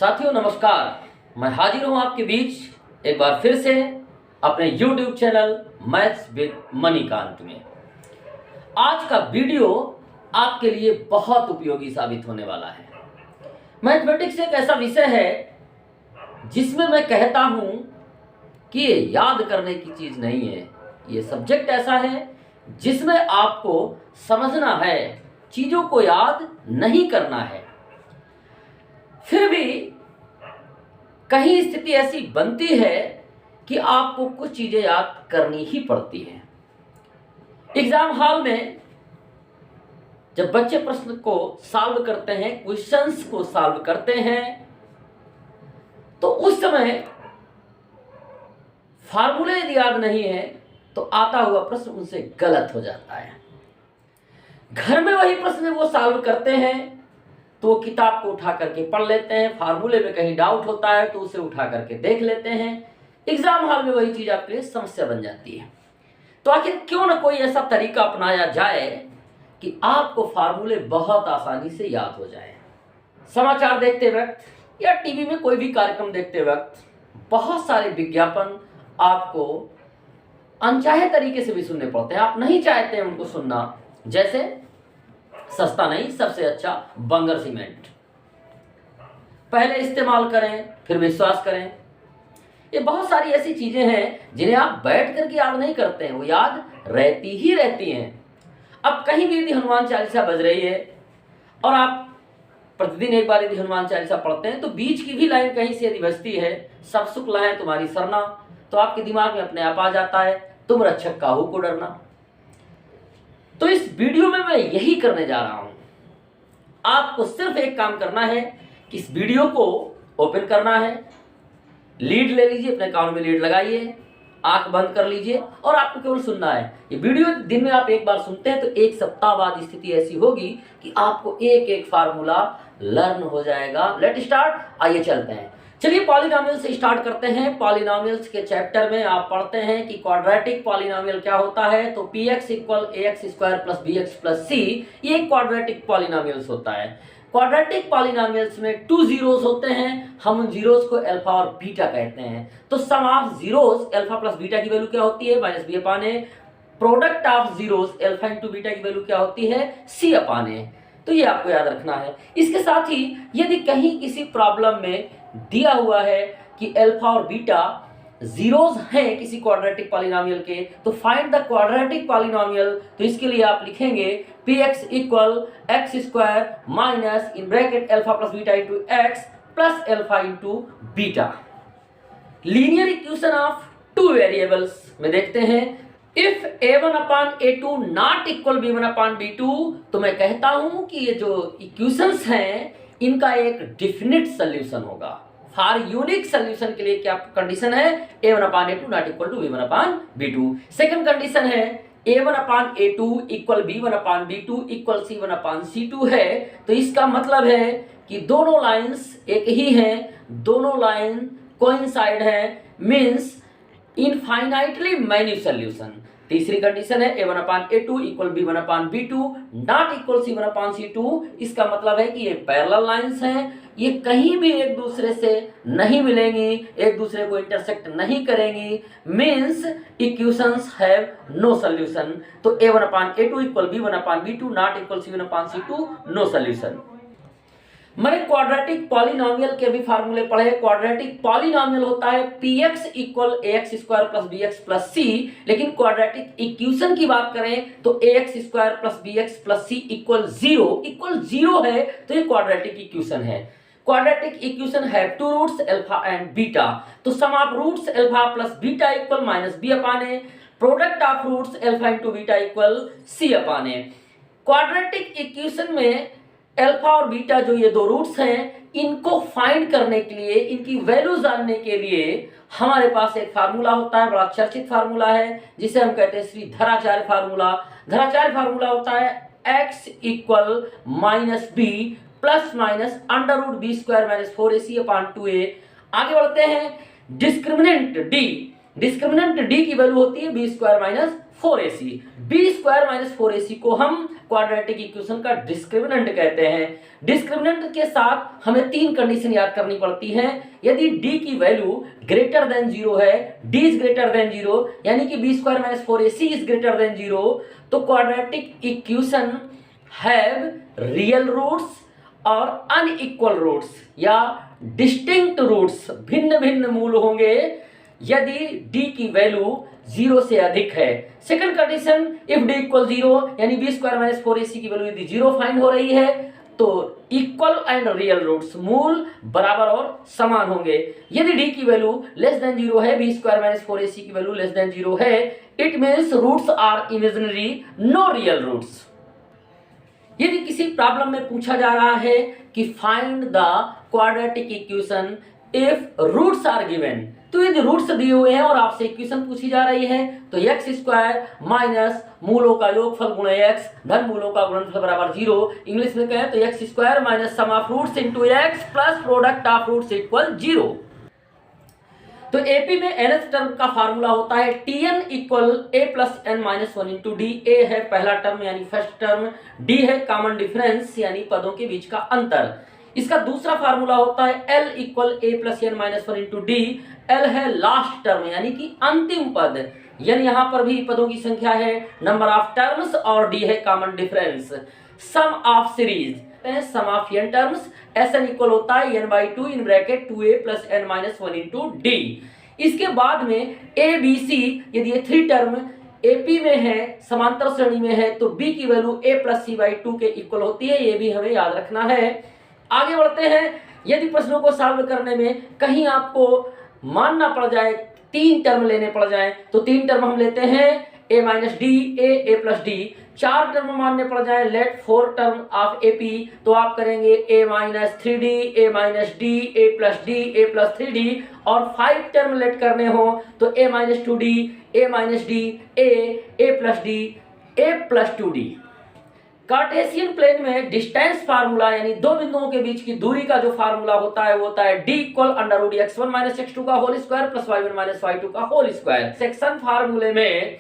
साथियों नमस्कार, मैं हाजिर हूं आपके बीच एक बार फिर से अपने YouTube channel maths with Manikant में। आज का वीडियो आपके लिए बहुत उपयोगी साबित होने वाला है। मैथमेटिक्स एक ऐसा विषय है जिसमें मैं कहता हूं कि ये याद करने की चीज़ नहीं है। ये सब्जेक्ट ऐसा है जिसमें आपको समझना है, चीज़ों को याद नहीं करना है। फिर भी कहीं स्थिति ऐसी बनती है कि आपको कुछ चीज़ें याद करनी ही पड़ती हैं। एग्जाम हॉल में जब बच्चे प्रश्न को सॉल्व करते हैं, क्वेश्चंस को सॉल्व करते हैं, तो उस समय फार्मूले यदि याद नहीं है तो आता हुआ प्रश्न उनसे गलत हो जाता है। घर में वही प्रश्न वो सॉल्व करते हैं तो वो किताब को उठा करके पढ़ लेते हैं, फार्मूले में कहीं डाउट होता है तो उसे उठा करके देख लेते हैं। एग्जाम हॉल में वही चीज आपके लिए समस्या बन जाती है। तो आखिर क्यों ना कोई ऐसा तरीका अपनाया जाए कि आपको फार्मूले बहुत आसानी से याद हो जाए। समाचार देखते वक्त या टीवी में कोई भी कार्यक्रम देखते वक्त बहुत सारे विज्ञापन आपको अनचाहे तरीके से भी सुनने पड़ते हैं, आप नहीं चाहते हैं उनको सुनना। जैसे सस्ता नहीं सबसे अच्छा बंगर सीमेंट, पहले इस्तेमाल करें फिर विश्वास करें। ये बहुत सारी ऐसी चीजें हैं जिन्हें आप बैठ करके याद नहीं करते हैं, वो याद रहती ही रहती हैं। अब कहीं भी यदि हनुमान चालीसा बज रही है और आप प्रतिदिन एक बार यदि हनुमान चालीसा पढ़ते हैं तो बीच की भी लाइन कहीं से यदि बजती है, सब सुख लाएं तुम्हारी सरना, तो आपके दिमाग में अपने आप आ जाता है तुम रक्षक काहू को डरना। तो इस वीडियो में मैं यही करने जा रहा हूं। आपको सिर्फ एक काम करना है कि इस वीडियो को ओपन करना है, लीड ले लीजिए, अपने कानों में लीड लगाइए, आंख बंद कर लीजिए और आपको केवल सुनना है। ये वीडियो दिन में आप एक बार सुनते हैं तो एक सप्ताह बाद स्थिति ऐसी होगी कि आपको एक एक फार्मूला लर्न हो जाएगा। लेट स्टार्ट, आइए चलते हैं। चलिए पॉलिनोमियल से स्टार्ट करते हैं। पॉलिनोमियल्स के चैप्टर में आप पढ़ते हैं कि क्वाड्रेटिक पॉलिनोमियल क्या होता है। तो px equal ax square plus bx plus c, ये क्वाड्रेटिक पॉलिनोमियल्स होता है। क्वाड्रेटिक पॉलिनोमियल्स में 2 जीरोस होते हैं, हम उन जीरोस को अल्फा और बीटा कहते हैं। तो sum of zeros alpha plus beta की वैल्यू क्या होती है, minus b upon a. Product of zeros alpha into beta की वैल्यू क्या होती है, सी अपान ए। तो ये आपको याद रखना है। इसके साथ ही यदि कहीं किसी प्रॉब्लम में दिया हुआ है कि अल्फा और बीटा जीरोस हैं किसी क्वाड्रेटिक पॉलिनोमियल के, तो फाइंड द क्वाड्रेटिक पॉलिनोमियल, तो इसके लिए आप लिखेंगे px equal x square minus in bracket alpha plus beta into x plus alpha into beta. Linear equation of two variables में देखते हैं, if a1 upon a2 not equal b1 upon b2, तो मैं कहता हूं कि ये जो इक्वेशंस हैं इनका एक डेफिनेट सॉल्यूशन होगा। फॉर यूनिक सॉल्यूशन के लिए क्या कंडीशन है, a1 upon a2 not equal to b1 upon b2। Second condition है a1 upon a2 equal b1 upon b2 equal c1 upon c2 है। तो इसका मतलब है कि दोनों लाइंस एक ही हैं, दोनों लाइन कोइंसाइड है, मीन्स इनफाइनाइटली मैनी सॉल्यूशन। तीसरी कंडीशन है a1 upon a2 equal b1 upon b2 not equal c1 upon c2। इसका मतलब है कि ये पैरेलल लाइंस हैं, ये कहीं भी एक दूसरे से नहीं मिलेंगी, एक दूसरे को इंटरसेक्ट नहीं करेंगी, means equations have no solution. तो a1 upon a2 equal b1 upon b2 not equal c1 upon c2, no solution. मैंने क्वाड्रेटिक पॉलिनोमियल के भी फार्मूले पढ़े। क्वाड्रेटिक पॉलिनोमियल होता है px equal ax square plus bx plus c, लेकिन quadratic equation की बात करें तो ax square plus bx plus c equal zero है, तो ये क्वाड्रेटिक इक्वेशन है। क्वाड्रेटिक इक्वेशन है two roots alpha and beta, तो sum of roots alpha plus beta equal minus b upon a, product of roots alpha into beta equal c upon a. Quadratic equation में alpha और beta जो ये दो roots हैं, इनको find करने के लिए, इनकी वैल्यू जानने के लिए हमारे पास एक फार्मूला होता है, बड़ा चर्चित फार्मूला है जिसे हम कहते हैं Shridharacharya formula. Dharacharya formula होता है x equal minus b plus minus under root b square minus 4ac upon 2a। आगे बढ़ते हैं, डिस्क्रिमिनेंट d डिस्क्रिमिनेंट डी की वैल्यू होती है b square minus 4ac। B square minus 4ac को हम क्वाड्रेटिक इक्वेशन का डिस्क्रिमिनेंट कहते हैं। डिस्क्रिमिनेंट के साथ हमें तीन कंडीशन याद करनी पड़ती हैं। यदि d की वैल्यू ग्रेटर देन 0 है, d इज ग्रेटर देन 0 यानी कि b square minus 4ac is greater than 0, तो quadratic equation have real roots और अनइक्वल रूट्स या डिस्टिंक्ट रूट्स, भिन्न भिन्न मूल होंगे यदि d की वैल्यू 0 से अधिक है। Second condition, if d equal 0 यानी बी स्क्वायर माइनस 4ac की वैल्यू यदि 0 फाइंड हो रही है तो इक्वल एंड रियल रूट्स, मूल बराबर और समान होंगे। यदि d की वैल्यू लेस देन 0 है, बी स्क्वायर माइनस 4ac की वैल्यू लेस देन 0 है, it means roots are imaginary, no real roots. यदि किसी प्रॉब्लम में पूछा जा रहा है कि find the quadratic equation if roots are given, तो यदि रूट्स दिए हुए हैं और आपसे इक्वेशन पूछी जा रही है तो एक्स स्क्वायर माइनस मूलों का योगफल गुणे एक्स धन मूलों का गुणनफल बराबर 0। इंग्लिश में कहें तो x square minus sum of roots into x plus product of roots equal 0। तो एपी में nth टर्म का फार्मूला होता है tn equal a plus n minus 1 into d. A है पहला टर्म यानी फर्स्ट टर्म, डी है कॉमन डिफरेंस यानी पदों के बीच का अंतर। इसका दूसरा फार्मूला होता है L equal a plus n minus 1 into d. L है लास्ट टर्म यानी कि अंतिम पद, यानी यहां पर भी पदों की संख्या है, नंबर ऑफ टर्म्स, और डी है common difference. Sum of series, sum of n terms, Sn equal होता है n/2 in bracket 2a plus n minus 1 into d. इसके बाद में a b c, यदि ये 3 टर्म AP में है, समांतर श्रेणी में है, तो b की वैल्यू a प्लस c/2 के इक्वल होती है, ये भी हमें याद रखना है। आगे बढ़ते हैं। यदि प्रश्नों को सॉल्व करने में कहीं आपको मानना पड़ जाए, 3 टर्म लेने पड़ जाए, तो 3 टर्म हम लेते हैं a minus d, a plus D. 4 term मानने पड़ जाए, लेट 4 टर्म ऑफ AP, तो आप करेंगे a minus 3d, a minus d, a plus d, a plus 3d। और 5 टर्म लेट करने हो तो a minus 2d, a minus d, a plus d, a plus 2d। Cartesian plane में distance formula यानी दो बिंदुओं के बीच की दूरी का जो फार्मूला होता है वो होता है d equal under root x1 minus x2 का whole square plus y1 minus y2 का होल स्क्वायर। सेक्शन फार्मूले में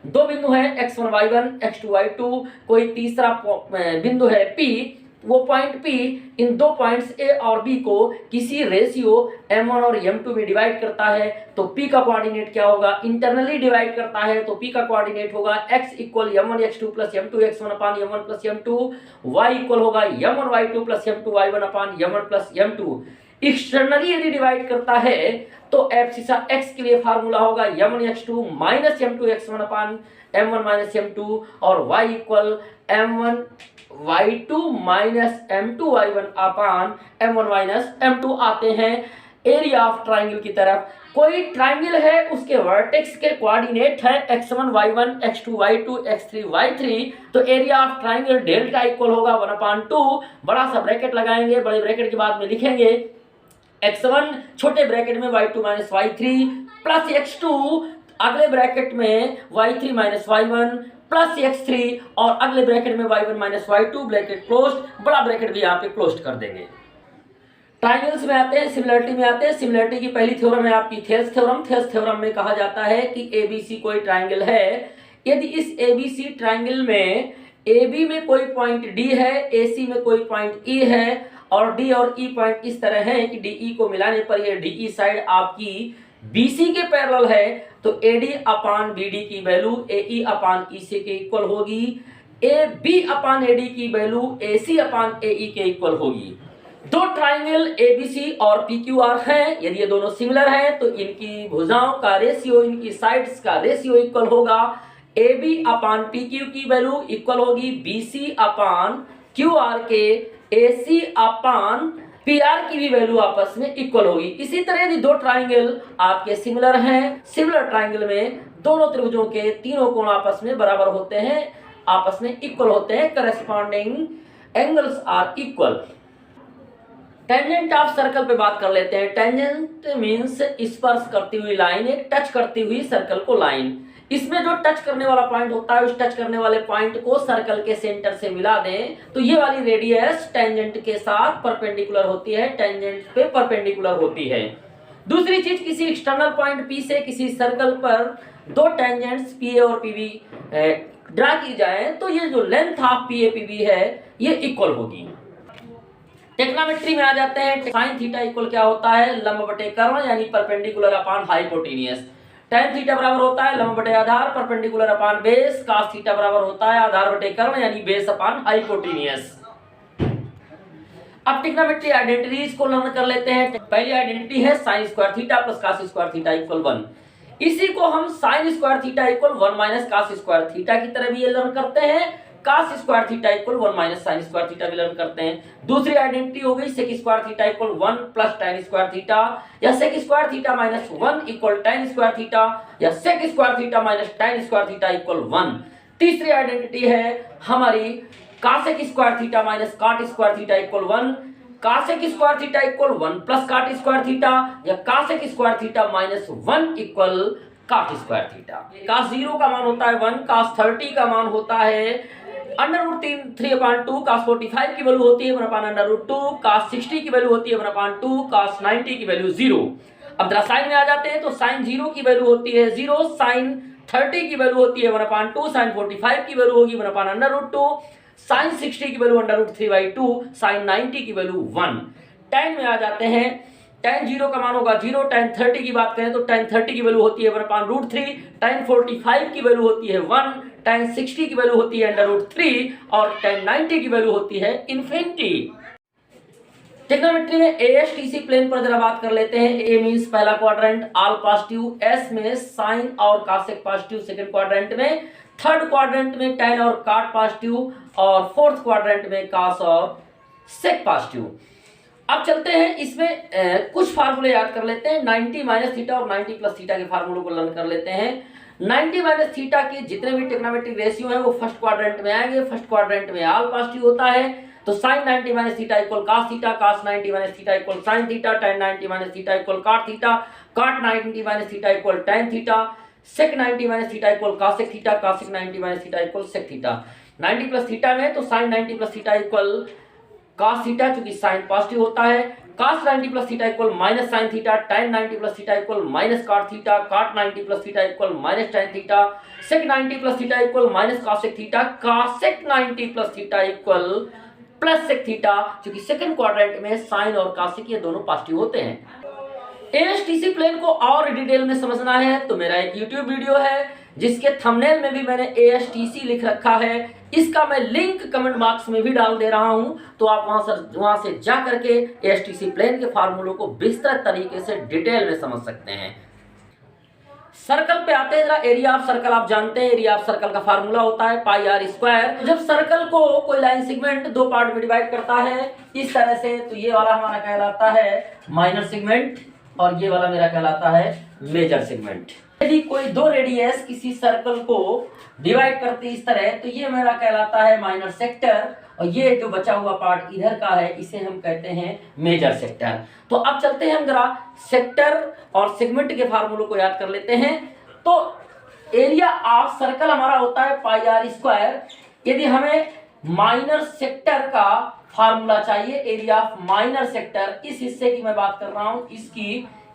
दो बिंदु है x1 y1 x2 y2, कोई तीसरा बिंदु है p, वो पॉइंट P इन दो पॉइंट्स A और B को किसी रेशियो m1 और m2 में डिवाइड करता है तो P का कोऑर्डिनेट क्या होगा, इंटरनली डिवाइड करता है तो P का कोऑर्डिनेट होगा x equal m1 x2 plus m2 x1 अपान m1 plus m2, y equal होगा m1 y2 plus m2 y1 अपान m1 प्लस m2। एक्सटर्नली यदि डिवाइड करता है तो एब्सिसा x के लिए फार्मूला होगा m1 x2 minus m2 x1 अपान m1 minus m2, और y equal m1 y2 minus m2 y1 अपान m1 minus m2। आते हैं एरिया ऑफ ट्राइंगल की तरफ। कोई ट्राइंगल है, उसके वर्टेक्स के कोऑर्डिनेट है x1 y1 x2 y2 x3 y3, तो area of triangle delta equal होगा 1/2। बड़ा सा ब्रैकेट लगाएंगे, बड़े ब्रैकेट के बाद में लिखेंगे x1 छोटे ब्रैकेट में y2 minus y3 plus x2 अगले ब्रैकेट में y3 minus y1 plus x3 और अगले ब्रैकेट में y1 minus y2, bracket closed, बड़ा ब्रैकेट भी यहाँ पे क्लोज्ड कर देंगे। ट्राइंगल्स में आते हैं, सिमिलरिटी में आते हैं। सिमिलरिटी की पहली थ्योरम है आपकी थेल्स थ्योरम। थेल्स थ्योरम में कहा जाता है कि ABC कोई ट्राइंगल है, यदि इस ABC ट्राइंगल में AB में कोई पॉइंट D है, AC में कोई पॉइंट E है और D और E पॉइंट इस तरह है कि DE को मिलाने पर यह DE साइड आपकी BC के पैरेलल है, तो AD अपान BD की वैल्यू AE अपान EC के इक्वल होगी, AB अपान AD की वैल्यू AC अपान AE के इक्वल होगी। दो ट्राइंगल ABC और PQR हैं, यदि ये दोनों सिमिलर हैं तो इनकी भुजाओं का रेशियो, इनकी साइड्स का रेशियो इक्वल होगा। AB अपान PQ की वैल्यू इक्वल होगी BC अपान QR के, AC अपान PR की भी वैल्यू आपस में इक्वल होगी। इसी तरह यदि दो ट्राइंगल आपके सिमिलर हैं, सिमिलर ट्राइंगल में दोनों त्रिभुजों के तीनों कोण आपस में बराबर होते हैं, आपस में इक्वल होते हैं, corresponding angles are equal. Tangent of circle पे बात कर लेते हैं। टेंजेंट मींस स्पर्श करती हुई लाइन, एक टच करती हुई सर्कल को लाइन। इसमें जो टच करने वाला पॉइंट होता है, उस टच करने वाले पॉइंट को सर्कल के सेंटर से मिला दें तो ये वाली रेडियस टेंजेंट के साथ परपेंडिकुलर होती है, टेंजेंट पे परपेंडिकुलर होती है। दूसरी चीज, किसी एक्सटर्नल पॉइंट P से किसी सर्कल पर दो टेंजेंट्स PA और PB ड्रा की जाए तो ये जो लेंथ ऑफ PA PB है ये इक्वल होगी। टेक्नोमेट्री में आ जाते हैं। साइन थीटा इक्वल क्या होता है, लंब बटे कर्ण यानी perpendicular upon hypotenuse. tan theta बराबर होता है लंब बटे आधार perpendicular upon base. cos theta बराबर होता है आधार बटे कर्ण यानी बेस अपॉन हाइपोटेनियस। अब ट्रिग्नोमेट्री आइडेंटिटीज को लर्न कर लेते हैं। पहली आइडेंटिटी है sin square theta plus cos square theta equal 1। इसी को हम sin square theta equal 1 minus cos square theta की तरह भी ये लर्न करते हैं। cos square theta equal 1 minus sin square theta भी लर्न करते हैं। दूसरी आइडेंटिटी हो गई sec square theta equal 1 plus tan square theta, या sec square theta minus 1 equal tan square theta, या sec square theta minus tan square theta equal 1। तीसरी identity है हमारी cosec square theta minus cot square theta equal 1, cosec square theta equal 1 plus cot square theta, या cosec square theta minus 1 equal cot square theta. cos 0 का मान होता है 1, cos 30 का मान होता है अंडर रूट 3/2, cos 45 की वैल्यू होती है 1 अंडर रूट 2, cos 60 की वैल्यू होती है 1/2, cos 90 की वैल्यू 0। अब जरा साइन में आ जाते हैं तो साइन 0 की वैल्यू होती है 0, साइन 30 की वैल्यू होती है 1/2, साइन 45 की वैल्यू होगी 1 अंडर रूट 2, साइन 60 की वैल्यू अंडर रूट 3/2, साइन 90 की वैल्यू 1। tan में आ जाते हैं, tan 0 का मान होगा 0, tan 30 की बात करें तो tan 30 की वैल्यू होती है 1/√3, tan 45 की वैल्यू होती है 1, tan 60 की वैल्यू होती है अंडर रूट 3 और tan 90 की वैल्यू होती है इन्फिनिटी। ट्रिग्नोमेट्री में ASTC प्लेन पर जरा बात कर लेते हैं। A मींस पहला क्वाड्रेंट ऑल पॉजिटिव, S में साइन और cosec पॉजिटिव, सेकंड क्वाड्रेंट में, थर्ड क्वाड्रेंट में tan और cot पॉजिटिव, और फोर्थ क्वाड्रेंट में cos और sec पॉजिटिव। अब चलते हैं इसमें कुछ फार्मूले याद कर लेते हैं। 90 माइनस थीटा और 90 प्लस थीटा के फार्मूलों को लर्न कर लेते हैं। 90 माइनस थीटा के जितने भी ट्रिग्नोमेट्रिक रेशियो हैं वो फर्स्ट क्वाड्रेंट में आएंगे। फर्स्ट क्वाड्रेंट में ऑल पॉजिटिव होता है तो sin 90 minus theta equal cos theta, cos 90 minus theta equal sin theta, tan 90 minus theta equal cot theta, cot 90 minus theta equal tan theta, sec 90 minus theta equal cosec theta, cosec 90 minus theta equal sec theta. 90 plus theta में तो sin 90 plus theta equal cos theta चूंकि sin positive होता है, cos 90 plus theta equal minus sin theta, tan 90 plus theta equal minus cot theta, cot 90 plus theta equal minus tan theta, sec 90 plus theta equal minus cosec theta, cosec 90 plus theta equal plus sec theta, क्योंकि second quadrant में sin और cosec ये दोनों positive होते हैं। ASTC plane को और detail में समझना है तो मेरा एक YouTube वीडियो है जिसके थंबनेल में भी मैंने ASTC लिख रखा है। इसका मैं लिंक कमेंट बॉक्स में भी डाल दे रहा हूं तो आप वहां से जा करके ASTC प्लेन के फार्मूलों को विस्तृत तरीके से डिटेल में समझ सकते हैं। सर्कल पे आते हैं जरा। एरिया ऑफ सर्कल आप जानते हैं, एरिया ऑफ सर्कल का फार्मूला होता है पाई आर स्क्वायर। जब सर्कल को कोई लाइन सेगमेंट दो पार्ट में डिवाइड करता है इस तरह से तो ये वाला हमारा कहलाता है माइनर सेगमेंट और ये वाला मेरा कहलाता है मेजर सेगमेंट। यदि कोई दो रेडियस किसी सर्कल को डिवाइड करती इस तरह तो ये मेरा कहलाता है माइनर सेक्टर और ये जो बचा हुआ पार्ट इधर का है इसे हम कहते हैं मेजर सेक्टर। तो अब चलते हैं हम जरा सेक्टर और सेगमेंट के फार्मूलों को याद कर लेते हैं। तो एरिया ऑफ सर्कल हमारा होता है पाई आर स्क्वायर। यदि हमें माइनर सेक्टर का फार्मूला चाहिए, एरिया ऑफ माइनर सेक्टर, इस हिस्से की मैं बात कर रहा हूं,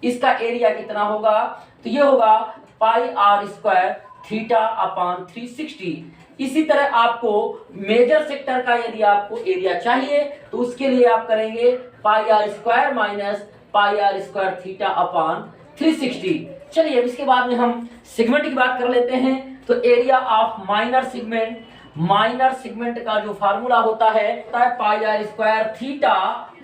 इसका एरिया कितना होगा तो ये होगा पाई आर स्क्वायर थीटा अपॉन 360। इसी तरह आपको मेजर सेक्टर का यदि आपको एरिया चाहिए तो उसके लिए आप करेंगे pi r square minus pi r square theta upon 360। चलिए अब इसके बाद में हम सेगमेंट की बात कर लेते हैं। तो एरिया ऑफ माइनर सेगमेंट का जो फार्मूला होता है pi r square theta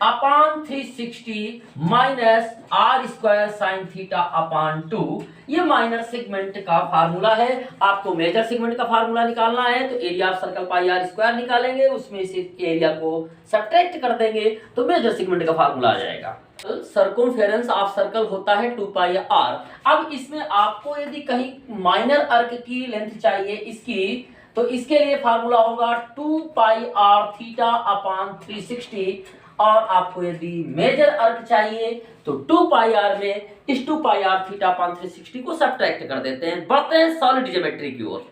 upon 360 minus r square sine theta upon 2। ये माइनर सेगमेंट का फार्मूला है। आपको मेजर सेगमेंट का फार्मूला निकालना है तो area of circle pi r square निकालेंगे, उसमें से एरिया को सब्ट्रैक्ट कर देंगे तो मेजर सेगमेंट का फार्मूला आ जाएगा। सर्कमफेरेंस ऑफ सर्कल होता है 2 पाई आर। अब इसमें आपको यदि कहीं माइनर आर्क की लेंथ चाहिए इसकी तो इसके लिए फार्मूला होगा 2 पाई आर थीटा अपॉन 360 और आपको यदि मेजर अर्क चाहिए तो 2 पाई आर में इस 2 पाई आर थीटा अपॉन 360 को सब्ट्रैक्ट कर देते हैं। बढ़ते हैं सॉलिड ज्योमेट्री की ओर।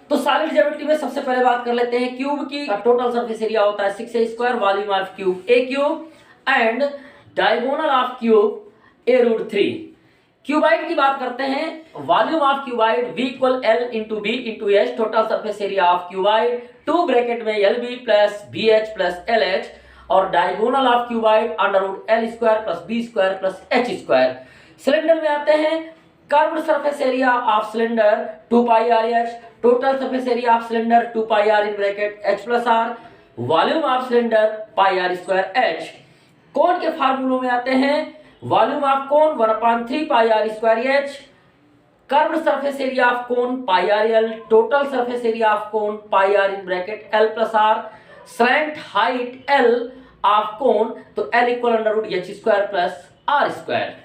तो सॉलिड ज्योमेट्री में सबसे पहले बात कर लेते हैं क्यूब की। टोटल सरफेस एरिया होता है 6a square, volume of cube a cube and diagonal of cube a√3। Cuboid की बात करते हैं, volume of cuboid V equal L into B into H, total surface area of cuboid 2 bracket में LB plus BH plus LH, और diagonal of cuboid √L square plus B square plus H square. Cylinder में आते हैं, curved surface area of cylinder 2 pi RH, total surface area of cylinder 2 pi R in bracket H plus R, volume of cylinder pi R square H। कोन के फार्मूलों में आते हैं, volume of cone 1/3 pi R square H, curved surface area of cone pi R L, total surface area of cone pi R in bracket L plus R, slant height L of cone तो L equal √H square plus R square.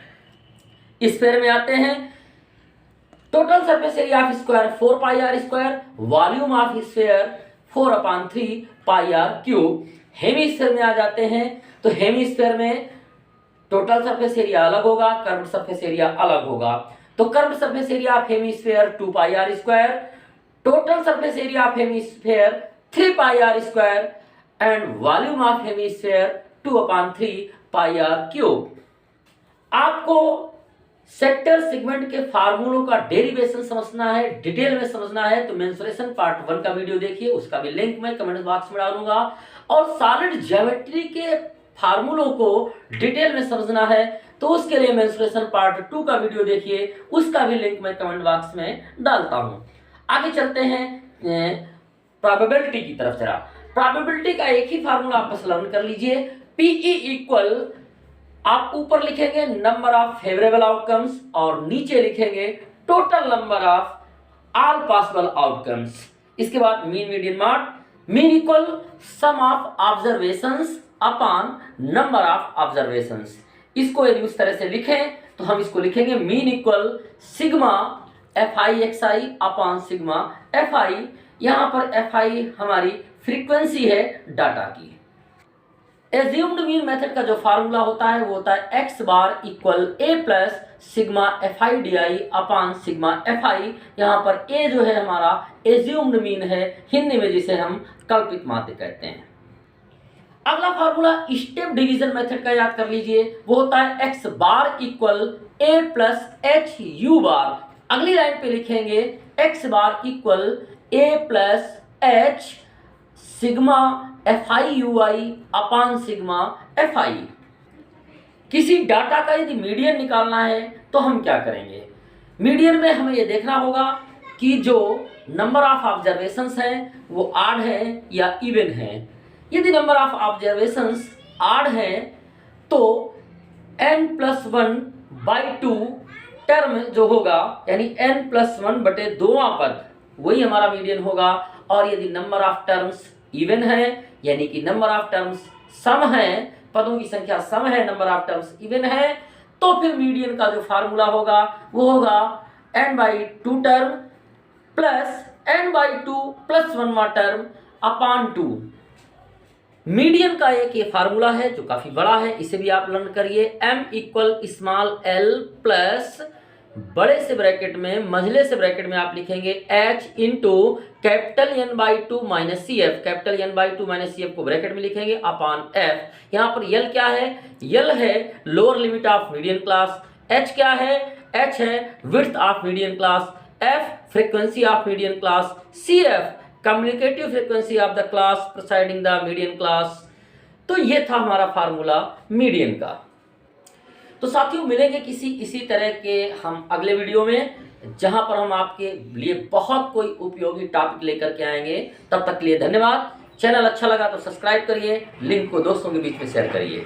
Sphere में आते हैं, total surface area of square 4 pi R square, volume of sphere 4/3 pi R cube. Hemisphere में आ जाते हैं, तो hemisphere में total surface area अलग होगा, कर्व्ड सरफेस एरिया अलग होगा। तो curved surface area of hemisphere 2 pi R square, total surface area of hemisphere 3 pi R square, and volume of hemisphere 2/3 pi R cube. आपको सेक्टर सेगमेंट के फार्मूलों का derivation समझना है, डिटेल में समझना है, तो मेंसुरेशन पार्ट 1 का वीडियो देखिए, उसका भी लिंक मैं कमेंट बॉक्स में डालूंगा। और सॉलिड ज्योमेट्री के फार्मूलों को डिटेल में समझना है तो उसके लिए मेंसुरेशन पार्ट 2 का वीडियो देखिए, उसका भी लिंक मैं कमेंट बॉक्स में डालता हूं। आगे चलते हैं प्रोबेबिलिटी की तरफ। जरा प्रोबेबिलिटी का एक ही फार्मूला आप बस लर्न कर लीजिए, PE इक्वल, आप ऊपर लिखेंगे नंबर ऑफ फेवरेबल आउटकम्स और नीचे लिखेंगे total number of all possible outcomes. इसके बाद mean median mode, mean equal some of observations upon number of observations. इसको यदि उस तरह से लिखें तो हम इसको लिखेंगे mean equal sigma FI upon sigma FI। यहां पर FI हमारी फ्रीक्वेंसी है डाटा की। एज्यूम्ड मीन मेथड का जो फार्मूला होता है वो होता है x bar equal a plus sigma FI/DI upon sigma FI। यहाँ पर a जो है हमारा एज्यूम्ड मीन है, हिंदी में जिसे हम कल्पित माध्य कहते हैं। अगला फार्मूला स्टेप डिवीजन मेथड का याद कर लीजिए, वो होता है x bar equal a plus h u बार। अगली लाइन पे लिखेंगे x bar equal a plus h sigma FI/UI upon sigma FI। किसी डाटा का यदि मीडियन निकालना है तो हम क्या करेंगे, मीडियन में हमें यह देखना होगा कि जो नंबर ऑफ ऑब्जर्वेशंस हैं वो ऑड है या इवन है। यदि नंबर ऑफ ऑब्जर्वेशंस ऑड है तो n+1/2 टर्म जो होगा, यानी n+1/2 पद, वही हमारा मीडियन होगा। और यदि नंबर ऑफ टर्म्स इवन है, यानी कि नंबर ऑफ टर्म्स सम है, पदों की संख्या सम है, नंबर ऑफ टर्म्स इवन है, तो फिर मीडियन का जो फार्मूला होगा वो होगा n/2 टर्म प्लस n/2 + 1वां टर्म अपॉन 2। मीडियन का एक ये फार्मूला है जो काफी बड़ा है, इसे भी आप लर्न करिए। m equal small l plus बड़े से ब्रैकेट में मझले से ब्रैकेट में आप लिखेंगे h into capital N/2 minus CF, capital N/2 minus CF को ब्रैकेट में लिखेंगे अपॉन f। यहाँ पर L क्या है, L है lower limit of median class, h क्या है, h है width of median class, f frequency of median class, CF communicative frequency of the class presiding the median class. तो ये था हमारा फार्मूला मीडियन का। तो साथियों मिलेंगे किसी इसी तरह के हम अगले वीडियो में, जहां पर हम आपके लिए बहुत कोई उपयोगी टॉपिक लेकर के आएंगे। तब तक के लिए धन्यवाद। चैनल अच्छा लगा तो सब्सक्राइब करिए, लिंक को दोस्तों के बीच में शेयर करिए।